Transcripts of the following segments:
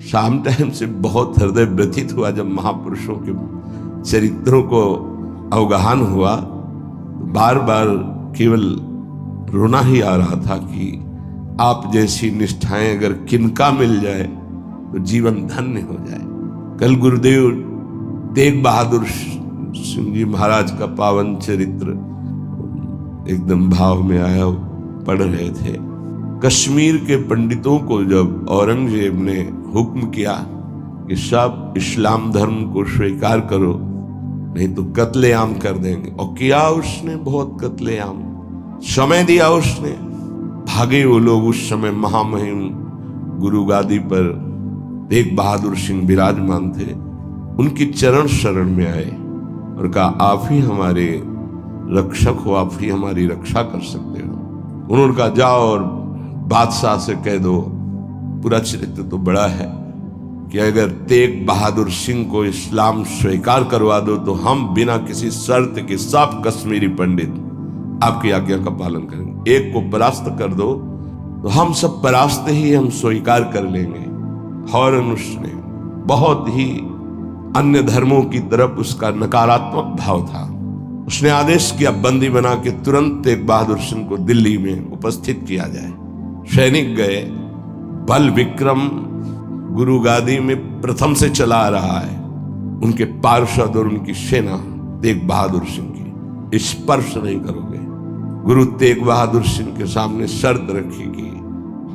शाम टाइम से बहुत हृदय व्यथित हुआ जब महापुरुषों के चरित्रों को अवगाहन हुआ। बार बार केवल रोना ही आ रहा था कि आप जैसी निष्ठाएं अगर किनका मिल जाए तो जीवन धन्य हो जाए। कल गुरुदेव तेग बहादुर सिंह जी महाराज का पावन चरित्र एकदम भाव में आया पढ़ रहे थे। कश्मीर के पंडितों को जब औरंगजेब ने हुक्म किया कि सब इस्लाम धर्म को स्वीकार करो नहीं तो कत्लेआम कर देंगे, और किया उसने, बहुत कत्लेआम समय दिया उसने। भागे वो लोग। उस समय महामहिम गुरु गादी पर तेग बहादुर सिंह विराजमान थे। उनकी चरण शरण में आए और कहा आप ही हमारे रक्षक हो, आप ही हमारी रक्षा कर सकते हो। उन्होंने कहा जाओ और बादशाह से कह दो, पूरा चरित्र तो बड़ा है, कि अगर तेग बहादुर सिंह को इस्लाम स्वीकार करवा दो तो हम बिना किसी शर्त के सब कश्मीरी पंडित आपकी आज्ञा का पालन करेंगे। एक को परास्त कर दो तो हम सब परास्त ही हम स्वीकार कर लेंगे। फौरन उसने बहुत ही अन्य धर्मों की तरफ उसका नकारात्मक भाव था। उसने आदेश किया बंदी बना के तुरंत तेग बहादुर सिंह को दिल्ली में उपस्थित किया जाए। सैनिक गए। बल विक्रम गुरु गादी में प्रथम से चला आ रहा है। उनके पार्षद और उनकी सेना तेग बहादुर सिंह की स्पर्श नहीं करोगे। गुरु तेग बहादुर सिंह के सामने शर्त रखी कि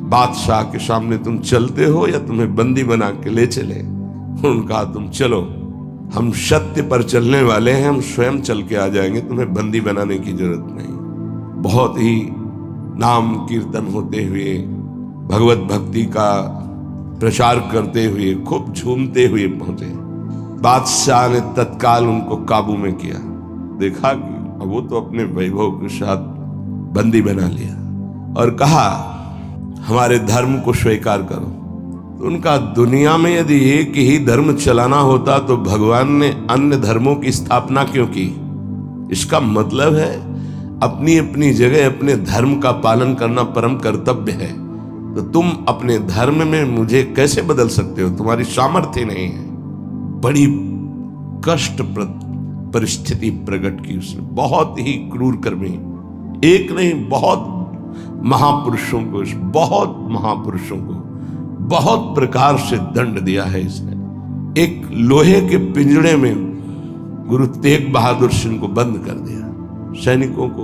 बादशाह के सामने तुम चलते हो या तुम्हें बंदी बना के ले चले। उन्होंने कहा तुम चलो, हम सत्य पर चलने वाले हैं, हम स्वयं चल के आ जाएंगे, तुम्हें बंदी बनाने की जरूरत नहीं। बहुत ही नाम कीर्तन होते हुए, भगवत भक्ति का प्रचार करते हुए, खूब झूमते हुए पहुंचे। बादशाह ने तत्काल उनको काबू में किया। देखा कि अब वो तो अपने वैभव के साथ बंदी बना लिया और कहा हमारे धर्म को स्वीकार करो। तो उनका दुनिया में यदि एक ही धर्म चलाना होता तो भगवान ने अन्य धर्मों की स्थापना क्यों की? इसका मतलब है अपनी अपनी जगह अपने धर्म का पालन करना परम कर्तव्य है। तो तुम अपने धर्म में मुझे कैसे बदल सकते हो? तुम्हारी सामर्थ्य नहीं है। बड़ी कष्टप्रद परिस्थिति प्रकट की उसने। बहुत ही क्रूर कर्मी, एक नहीं बहुत महापुरुषों को, बहुत महापुरुषों को बहुत प्रकार से दंड दिया है इसने। एक लोहे के पिंजड़े में गुरु तेग बहादुर सिंह को बंद कर दिया। सैनिकों को,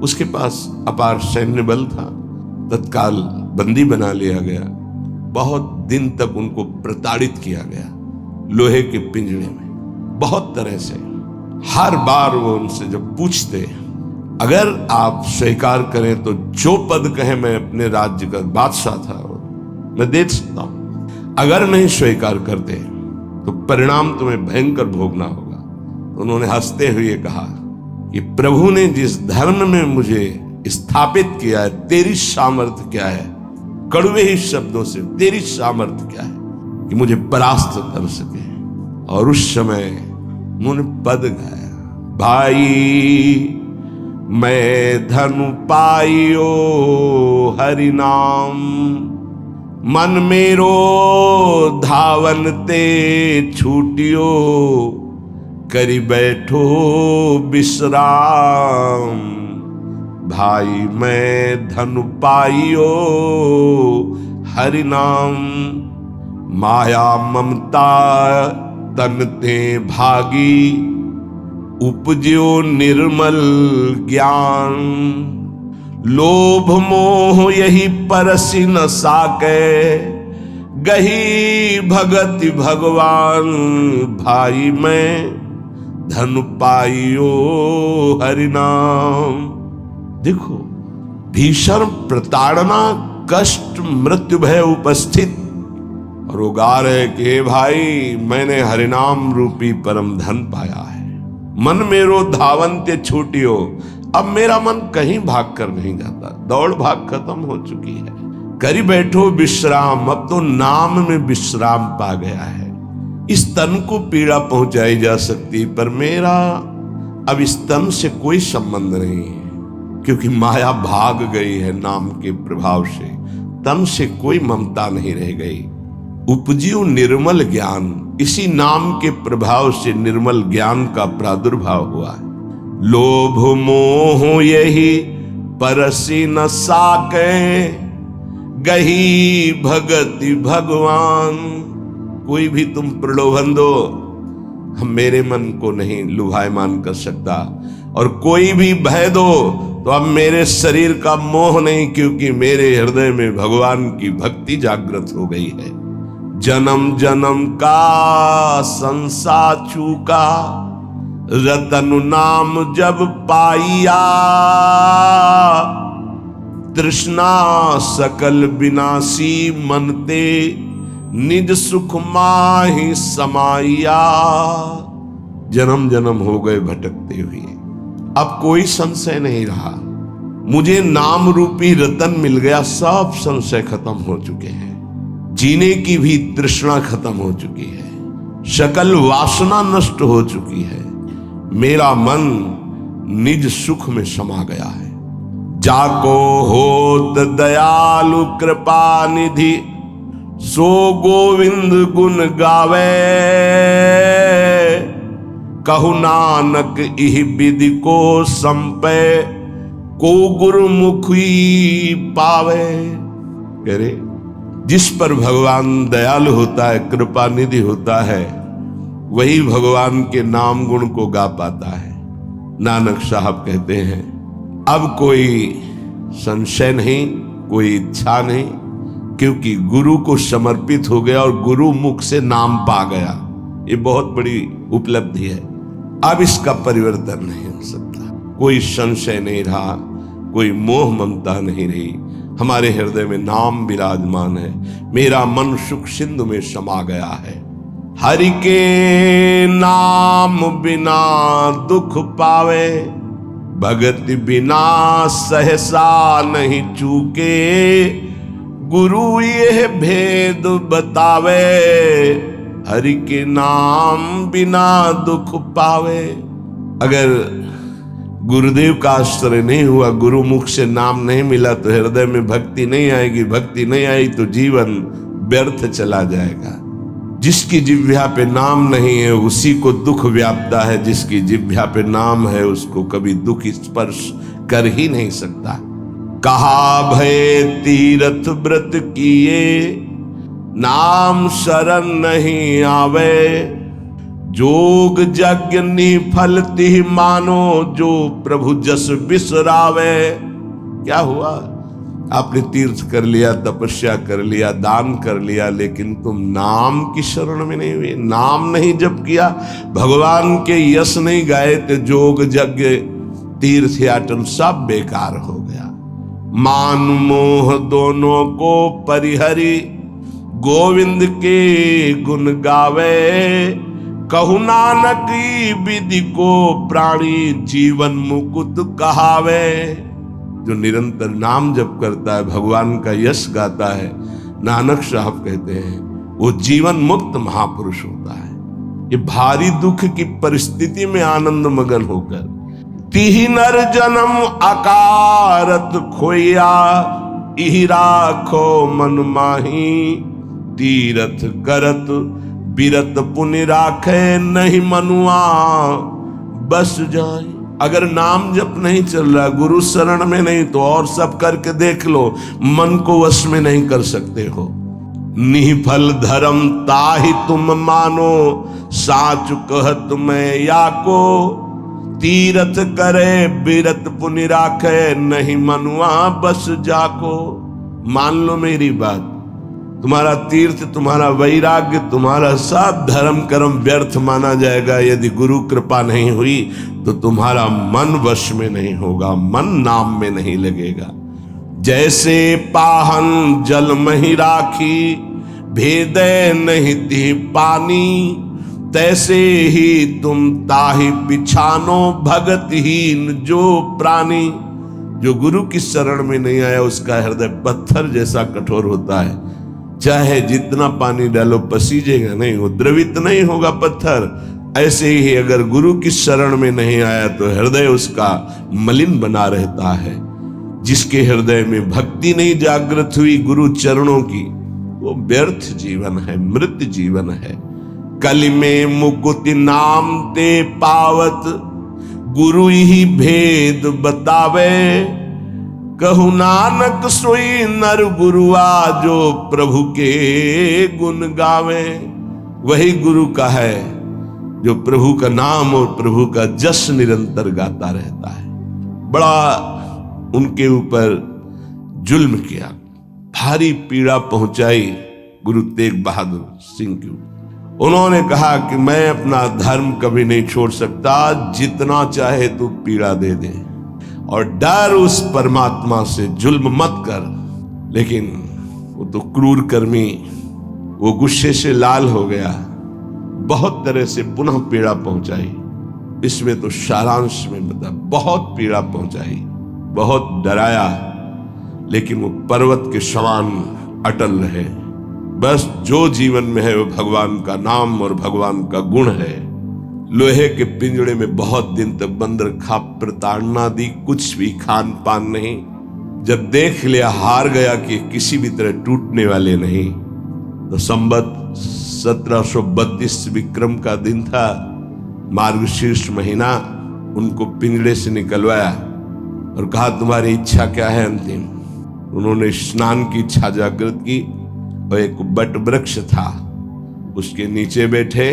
उसके पास अपार सैन्य बल था, तत्काल बंदी बना लिया गया। बहुत दिन तक उनको प्रताड़ित किया गया लोहे के पिंजड़े में, बहुत तरह से। हर बार वो उनसे जब पूछते अगर आप स्वीकार करें तो जो पद कहे मैं अपने राज्य का बादशाह था मैं दे सकता हूं, अगर नहीं स्वीकार करते तो परिणाम तुम्हें भयंकर भोगना होगा। तो उन्होंने हंसते हुए कहा कि प्रभु ने जिस धर्म में मुझे स्थापित किया है, तेरी सामर्थ्य क्या है? कड़वे ही शब्दों से तेरी सामर्थ्य क्या है कि मुझे परास्त कर सके? और उस समय उन्होंने पद गाया, भाई मैं धनु पाइयो हरि नाम, मन मेरो धावन ते छूटियो, करी बैठो विश्राम। भाई मैं धनु पाइयो हरि नाम, माया ममता तन ते भागी, उपज्यो निर्मल ज्ञान। लोभ मोह यही परसि न साके, गही भगति भगवान। भाई मैं धनु पाइयो हरि नाम। देखो, भीषण प्रताड़ना, कष्ट, मृत्यु भय उपस्थित, और वो गा रहे कि भाई मैंने हरिनाम रूपी परम धन पाया है। मन मेरो धावन्ते छूटियो, अब मेरा मन कहीं भाग कर नहीं जाता, दौड़ भाग खत्म हो चुकी है। करी बैठो विश्राम, अब तो नाम में विश्राम पा गया है। इस तन को पीड़ा पहुंचाई जा सकती, पर मेरा अब इस तन से कोई संबंध नहीं है, क्योंकि माया भाग गई है नाम के प्रभाव से। तन से कोई ममता नहीं रह गई। उपजियो निर्मल ज्ञान। इसी नाम के प्रभाव से निर्मल ज्ञान का प्रादुर्भाव हुआ है। लोभ मोह यही परसी न साके, गही भगति भगवान। कोई भी तुम प्रलोभन दो, हम मेरे मन को नहीं लुभायमान कर सकता, और कोई भी भय दो तो अब मेरे शरीर का मोह नहीं, क्योंकि मेरे हृदय में भगवान की भक्ति जागृत हो गई है। जन्म जन्म का संसार चूका, रतन नाम जब पाइया। तृष्णा सकल विनाशी मनते, निज सुख माहि समाइया। जन्म जन्म हो गए भटकते हुए, अब कोई संशय नहीं रहा। मुझे नाम रूपी रतन मिल गया, सब संशय खत्म हो चुके हैं। जीने की भी तृष्णा खत्म हो चुकी है, सकल वासना नष्ट हो चुकी है। मेरा मन निज सुख में समा गया है। जाको होत दयालु कृपा निधि, सो गोविंद गुण गावे। कहु नानक इह विधि को संपे, को गुरुमुखी पावे। कह रहे जिस पर भगवान दयालु होता है, कृपा निधि होता है, वही भगवान के नाम गुण को गा पाता है। नानक साहब कहते हैं अब कोई संशय नहीं, कोई इच्छा नहीं, क्योंकि गुरु को समर्पित हो गया और गुरु मुख से नाम पा गया। ये बहुत बड़ी उपलब्धि है। अब इसका परिवर्तन नहीं हो सकता। कोई संशय नहीं रहा, कोई मोह ममता नहीं रही। हमारे हृदय में नाम विराजमान है। मेरा मन सुख सिंधु में समा गया है। हरि के नाम बिना दुख पावे, भगति बिना सहसा नहीं चूके। गुरु यह भेद बतावे, हरि के नाम बिना दुख पावे। अगर गुरुदेव का आश्रय नहीं हुआ, गुरुमुख से नाम नहीं मिला, तो हृदय में भक्ति नहीं आएगी। भक्ति नहीं आई तो जीवन व्यर्थ चला जाएगा। जिसकी जिह्वा पे नाम नहीं है उसी को दुख व्यापता है। जिसकी जिह्वा पे नाम है उसको कभी दुख स्पर्श कर ही नहीं सकता। कहा भय तीरथ व्रत किए, नाम शरण नहीं आवे। जोग यज्ञ निफल तिहि मानो, जो प्रभु जस बिसरावे। क्या हुआ? आपने तीर्थ कर लिया, तपस्या कर लिया, दान कर लिया, लेकिन तुम नाम की शरण में नहीं हुए। नाम नहीं जप किया, भगवान के यश नहीं गाए, तो जोग यज्ञ तीर्थ याटन सब बेकार हो गया। मान मोह दोनों को परिहरी, गोविंद के गुण गावे। कहु नानक विधि को प्राणी, जीवन मुकुट कहावे। जो निरंतर नाम जप करता है, भगवान का यश गाता है, नानक साहब कहते हैं वो जीवन मुक्त महापुरुष होता है। ये भारी दुख की परिस्थिति में आनंद मगन होकर, तिहि नर जन्म अकारत खोया, इहि राखो मन माही। तीरथ करत बिरत पुनि राखे, नहीं मनुआ बस जाए। अगर नाम जप नहीं चल रहा, गुरु शरण में नहीं, तो और सब करके देख लो, मन को वश में नहीं कर सकते हो। निफल धर्म ताहि तुम मानो, साच कहत मैं याको। तीरथ करे बिरत पुनि राखे, नहीं मनुआ बस जाको। मान लो मेरी बात, तुम्हारा तीर्थ, तुम्हारा वैराग्य, तुम्हारा सब धर्म कर्म व्यर्थ माना जाएगा यदि गुरु कृपा नहीं हुई तो तुम्हारा मन वश में नहीं होगा, मन नाम में नहीं लगेगा। जैसे पाहन जल मही राखी, भेदे नहीं ती पानी। तैसे ही तुम ताहि बिछानो, भगतहीन जो प्राणी। जो गुरु की शरण में नहीं आया उसका हृदय पत्थर जैसा कठोर होता है। चाहे जितना पानी डालो पसीजेगा नहीं, वो द्रवित नहीं होगा पत्थर। ऐसे ही अगर गुरु की शरण में नहीं आया तो हृदय उसका मलिन बना रहता है। जिसके हृदय में भक्ति नहीं जागृत हुई गुरु चरणों की, वो व्यर्थ जीवन है, मृत जीवन है। कलि में मुकुति नाम ते पावत, गुरु ही भेद बतावे। कहु नानक सोई नर गुरुआ, जो प्रभु के गुण गावे। वही गुरु का है जो प्रभु का नाम और प्रभु का जस निरंतर गाता रहता है। बड़ा उनके ऊपर जुल्म किया, भारी पीड़ा पहुंचाई गुरु तेग बहादुर सिंह को। उन्होंने कहा कि मैं अपना धर्म कभी नहीं छोड़ सकता, जितना चाहे तू पीड़ा दे दे, और डर उस परमात्मा से, जुल्म मत कर। लेकिन वो तो क्रूर कर्मी, वो गुस्से से लाल हो गया, बहुत तरह से पुनः पीड़ा पहुंचाई। इसमें तो सारांश में बता, बहुत पीड़ा पहुंचाई, बहुत डराया, लेकिन वो पर्वत के समान अटल रहे। बस जो जीवन में है वो भगवान का नाम और भगवान का गुण है। लोहे के पिंजड़े में बहुत दिन तक बंद रखा, प्रताड़ना दी, कुछ भी खान पान नहीं। जब देख लिया हार गया कि किसी भी तरह टूटने वाले नहीं, तो संवत 1732 विक्रम का दिन था, मार्गशीर्ष महीना। उनको पिंजड़े से निकलवाया और कहा तुम्हारी इच्छा क्या है अंतिम। उन्होंने स्नान की इच्छा जागृत की और एक बट वृक्ष था उसके नीचे बैठे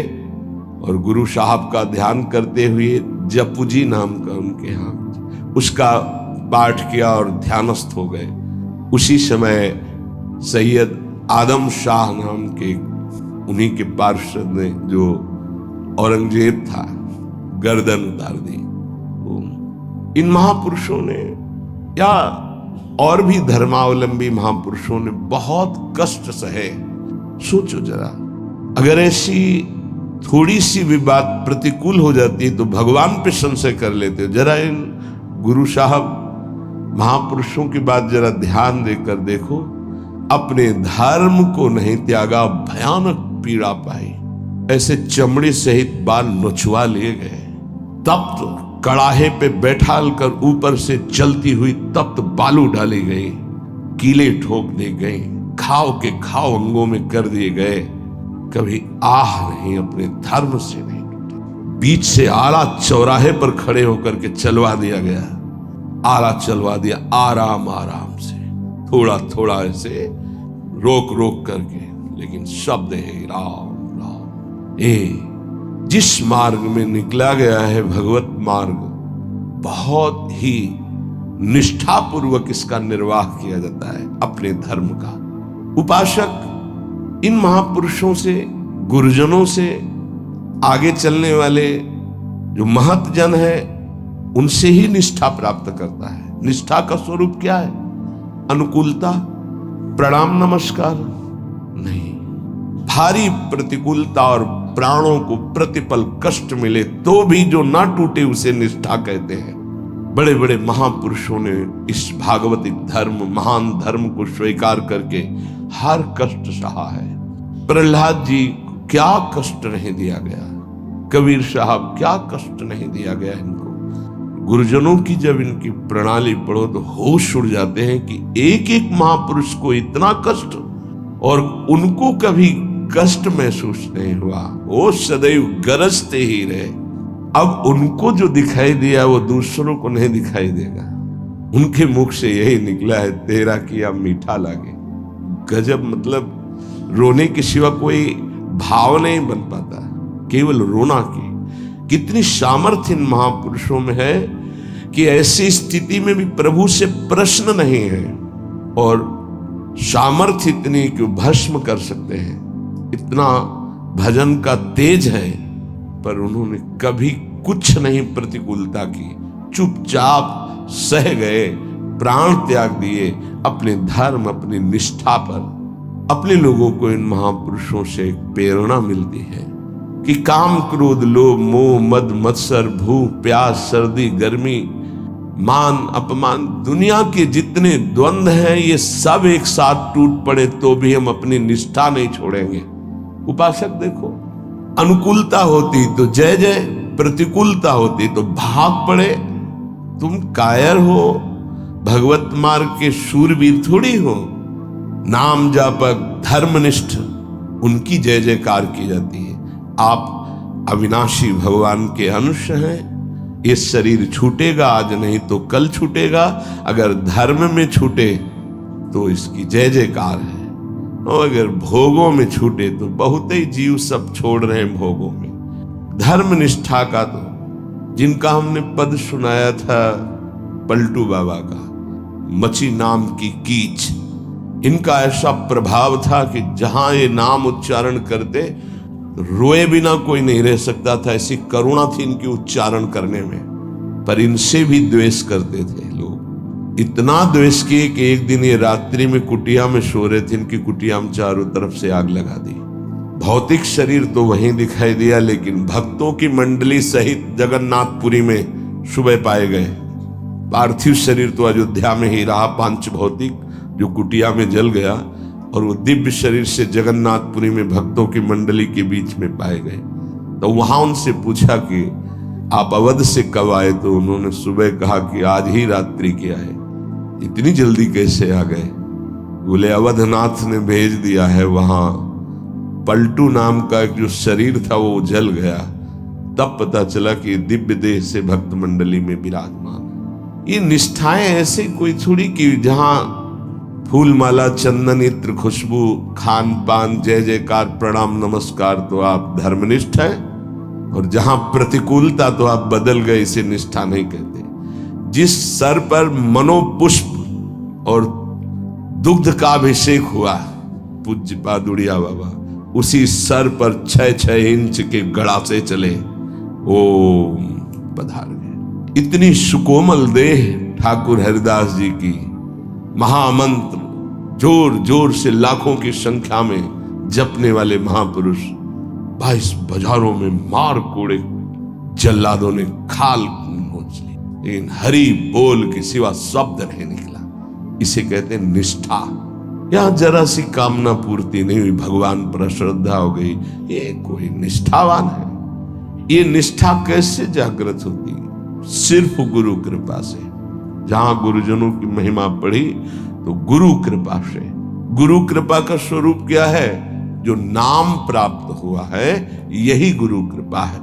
और गुरु साहब का ध्यान करते हुए, जपुजी नाम का उनके यहाँ, उसका पाठ किया और ध्यानस्थ हो गए। उसी समय सैयद आदम शाह नाम के उन्हीं के पार्षद ने, जो औरंगजेब था, गर्दन उतार दी। इन महापुरुषों ने या और भी धर्मावलंबी महापुरुषों ने बहुत कष्ट सहे। सोचो जरा, अगर ऐसी थोड़ी सी भी बात प्रतिकूल हो जाती तो भगवान पे संशय कर लेते। जरा इन गुरु साहब महापुरुषों की बात जरा ध्यान देकर देखो, अपने धर्म को नहीं त्यागा, भयानक पीड़ा पाई। ऐसे चमड़े सहित बाल नोचवा लिए गए, तप्त कड़ाहे पे बैठाल कर ऊपर से चलती हुई तप्त बालू डाली गई, कीले ठोक दी गई, घाव के घाव अंगों में कर दिए गए। कभी आह नहीं, अपने धर्म से नहीं टूटे। बीच से आला चौराहे पर खड़े होकर के चलवा दिया गया, आला चलवा दिया, आराम आराम से, थोड़ा थोड़ा ऐसे रोक रोक करके, लेकिन शब्द है राम राम। जिस मार्ग में निकला गया है भगवत मार्ग, बहुत ही निष्ठापूर्वक इसका निर्वाह किया जाता है अपने धर्म का। उपासक इन महापुरुषों से, गुरुजनों से, आगे चलने वाले जो महत जन है, उनसे ही निष्ठा प्राप्त करता है। निष्ठा का स्वरूप क्या है? अनुकूलता, प्रणाम नमस्कार नहीं। भारी प्रतिकूलता और प्राणों को प्रतिपल कष्ट मिले तो भी जो ना टूटे उसे निष्ठा कहते हैं। बड़े बड़े महापुरुषों ने इस भागवतिक धर्म, महान धर्म को स्वीकार करके हर कष्ट सहा है। प्रहलाद जी को क्या कष्ट नहीं दिया गया, कबीर साहब क्या कष्ट नहीं दिया गया इनको। गुरुजनों की जब इनकी प्रणाली पढ़ो तो होश उड़ जाते हैं कि एक एक महापुरुष को इतना कष्ट, और उनको कभी कष्ट महसूस नहीं हुआ, वो सदैव गरजते ही रहे। अब उनको जो दिखाई दिया वो दूसरों को नहीं दिखाई देगा। उनके मुख से यही निकला है, तेरा किया मीठा लागे। गजब, मतलब रोने के सिवा कोई भाव नहीं बन पाता, केवल रोना की। कितनी सामर्थ्य इन महापुरुषों में है कि ऐसी स्थिति में भी प्रभु से प्रश्न नहीं है, और सामर्थ्य इतनी कि भस्म कर सकते हैं। इतना भजन का तेज है, पर उन्होंने कभी कुछ नहीं प्रतिकूलता की, चुपचाप सह गए, प्राण त्याग दिए अपने धर्म, अपनी निष्ठा पर। अपने लोगों को इन महापुरुषों से एक प्रेरणा मिलती है कि काम, क्रोध, लोभ, मोह, मद, मत्सर, भूख, प्यास, सर्दी, गर्मी, मान, अपमान, दुनिया के जितने द्वंद्व हैं, ये सब एक साथ टूट पड़े तो भी हम अपनी निष्ठा नहीं छोड़ेंगे। उपासक देखो, अनुकूलता होती तो जय जय, प्रतिकूलता होती तो भाग पड़े। तुम कायर हो, भगवत मार्ग के शूरवीर थोड़ी हो। नाम जापक धर्मनिष्ठ उनकी जय जयकार की जाती है। आप अविनाशी भगवान के अंश हैं। ये शरीर छूटेगा, आज नहीं तो कल छूटेगा। अगर धर्म में छूटे तो इसकी जय जयकार है, और अगर भोगों में छूटे तो बहुत ही जीव सब छोड़ रहे हैं भोगों में। धर्म निष्ठा का तो जिनका हमने पद सुनाया था पलटू बाबा का, मची नाम की कीच, इनका ऐसा प्रभाव था कि जहां ये नाम उच्चारण करते रोए बिना कोई नहीं रह सकता था। ऐसी करुणा थी इनकी उच्चारण करने में। पर इनसे भी द्वेष करते थे लोग, इतना द्वेष किए कि एक दिन ये रात्रि में कुटिया में सो रहे थे, इनकी कुटिया में चारों तरफ से आग लगा दी। भौतिक शरीर तो वहीं दिखाई दिया, लेकिन भक्तों की मंडली सहित जगन्नाथपुरी में सुबह पाए गए। पार्थिव शरीर तो अयोध्या में ही रहा, पांच भौतिक जो कुटिया में जल गया, और वो दिव्य शरीर से जगन्नाथपुरी में भक्तों की मंडली के बीच में पाए गए। तो वहां उनसे पूछा कि आप अवध से कब आए? तो उन्होंने सुबह कहा कि आज ही रात्रि के आए। इतनी जल्दी कैसे आ गए? बोले अवधनाथ ने भेज दिया है। वहां पलटू नाम का एक जो शरीर था वो जल गया। तब पता चला कि दिव्य देह से भक्त मंडली में विराजमान। ये निष्ठाएं ऐसे कोई थोड़ी कि जहां फूल माला चंदन इत्र खुशबू खान पान जय जयकार प्रणाम नमस्कार तो आप धर्मनिष्ठ हैं, और जहां प्रतिकूलता तो आप बदल गए, इसे निष्ठा नहीं कहते। जिस सर पर मनोपुष्प और दुग्ध का अभिषेक हुआ पूज्य पादुड़िया बाबा, उसी सर पर 6-6 इंच के गड़ासे चले। ओम पधार गए। इतनी सुकोमल देह ठाकुर हरिदास जी की, महामंत्र जोर जोर से लाखों की संख्या में जपने वाले महापुरुष 22 बाजारों में मार कोड़े जल्लादों ने खाल नोच ली, लेकिन हरि बोल के सिवा शब्द नहीं निकला। इसे कहते हैं निष्ठा। यहां जरा सी कामना पूर्ति नहीं हुई, भगवान पर श्रद्धा हो गई, ये कोई निष्ठावान है? ये निष्ठा कैसे जागृत होती? सिर्फ गुरु कृपा से। जहां गुरुजनों की महिमा पढ़ी तो गुरु कृपा से। गुरु कृपा का स्वरूप क्या है? जो नाम प्राप्त हुआ है यही गुरु कृपा है।